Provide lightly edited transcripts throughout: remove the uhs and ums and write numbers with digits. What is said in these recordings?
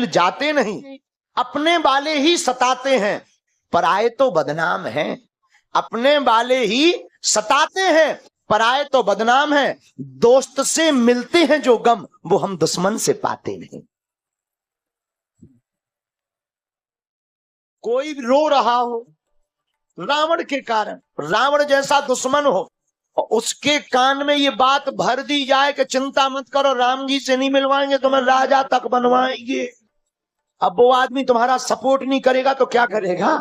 जाते नहीं, अपने वाले ही सताते हैं, पराए तो बदनाम हैं। अपने वाले ही सताते हैं, पराए तो बदनाम है। दोस्त से मिलते हैं जो गम, वो हम दुश्मन से पाते नहीं। कोई रो रहा हो रावण के कारण, रावण जैसा दुश्मन हो, उसके कान में ये बात भर दी जाए कि चिंता मत करो, राम जी से नहीं मिलवाएंगे, तुम्हें राजा तक बनवाएंगे। अब वो आदमी तुम्हारा सपोर्ट नहीं करेगा तो क्या करेगा?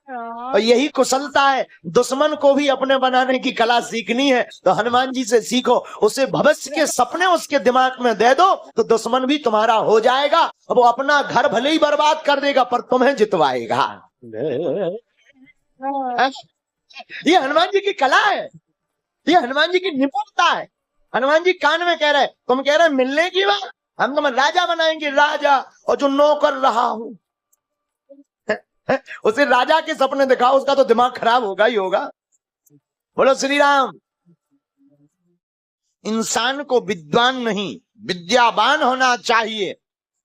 और यही कुशलता है, दुश्मन को भी अपने बनाने की कला सीखनी है तो हनुमान जी से सीखो। उसे भविष्य के सपने उसके दिमाग में दे दो तो दुश्मन भी तुम्हारा हो जाएगा। वो अपना घर भले ही बर्बाद कर देगा पर तुम्हें जितवाएगा। ये हनुमान जी की कला है, ये हनुमान जी की निपुणता है। हनुमान जी कान में कह रहे, तुम कह रहे मिलने की बात, हम तुम्हें राजा बनाएंगे, राजा, और जो नौकर रहा हूं उसे राजा के सपने दिखाओ, उसका तो दिमाग खराब होगा ही होगा। बोलो श्री राम। इंसान को विद्वान नहीं विद्यावान होना चाहिए,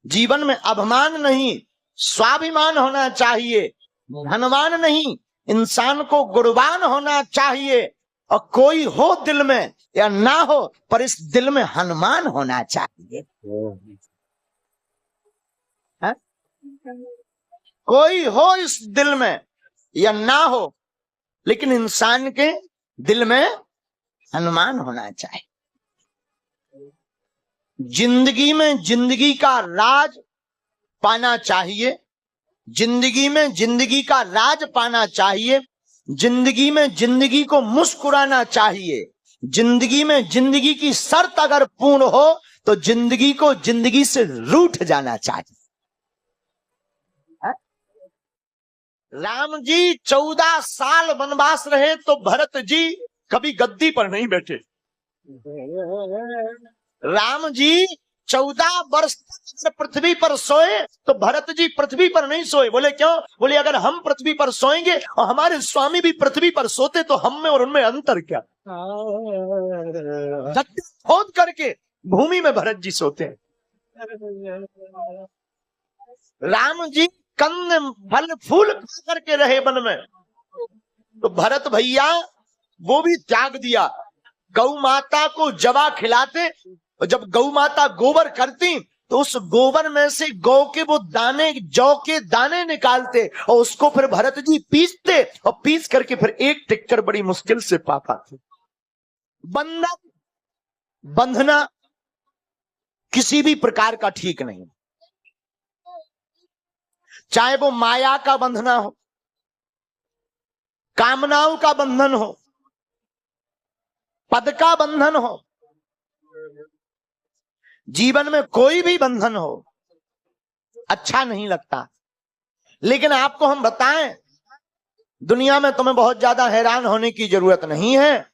जीवन में अभिमान नहीं स्वाभिमान होना चाहिए, धनवान नहीं इंसान को गुणवान होना चाहिए। और कोई हो दिल में या ना हो पर इस दिल में हनुमान होना चाहिए। है? कोई हो इस दिल में या ना हो लेकिन इंसान के दिल में हनुमान होना चाहिए। जिंदगी में जिंदगी का राज पाना चाहिए, जिंदगी में जिंदगी का राज पाना चाहिए, जिंदगी में जिंदगी को मुस्कुराना चाहिए, जिंदगी में जिंदगी की शर्त अगर पूर्ण हो तो जिंदगी को जिंदगी से रूठ जाना चाहिए। राम जी 14 साल वनवास रहे तो भरत जी कभी गद्दी पर नहीं बैठे। राम जी 14 वर्ष तक पृथ्वी पर सोए तो भरत जी पृथ्वी पर नहीं सोए। बोले क्यों? बोले अगर हम पृथ्वी पर सोएंगे और हमारे स्वामी भी पृथ्वी पर सोते तो हम में और उनमें अंतर क्या? खोद करके भूमि में भरत जी सोते हैं। राम जी कंद फल फूल खा करके रहे वन में तो भरत भैया वो भी त्याग दिया। गौ माता को जवा खिलाते और जब गौ माता गोबर करती तो उस गोबर में से गौ के वो दाने, जौ के दाने निकालते और उसको फिर भरत जी पीसते और पीस करके फिर एक टिक्कर बड़ी मुश्किल से पा पाते। बंधन बंधना किसी भी प्रकार का ठीक नहीं, चाहे वो माया का बंधना हो, कामनाओं का बंधन हो, पद का बंधन हो, जीवन में कोई भी बंधन हो अच्छा नहीं लगता। लेकिन आपको हम बताएं दुनिया में तुम्हें बहुत ज्यादा हैरान होने की जरूरत नहीं है।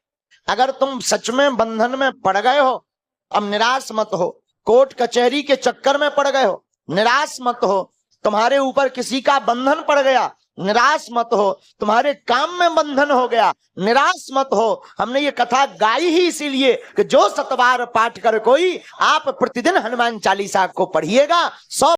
अगर तुम सच में बंधन में पड़ गए हो अब निराश मत हो। कोर्ट कचहरी के चक्कर में पड़ गए हो निराश मत हो। तुम्हारे ऊपर किसी का बंधन पड़ गया निराश मत हो। तुम्हारे काम में बंधन हो गया निराश मत हो। हमने ये कथा गाई ही इसीलिए कि जो 7 बार पाठ कर कोई आप प्रतिदिन हनुमान चालीसा को पढ़िएगा 100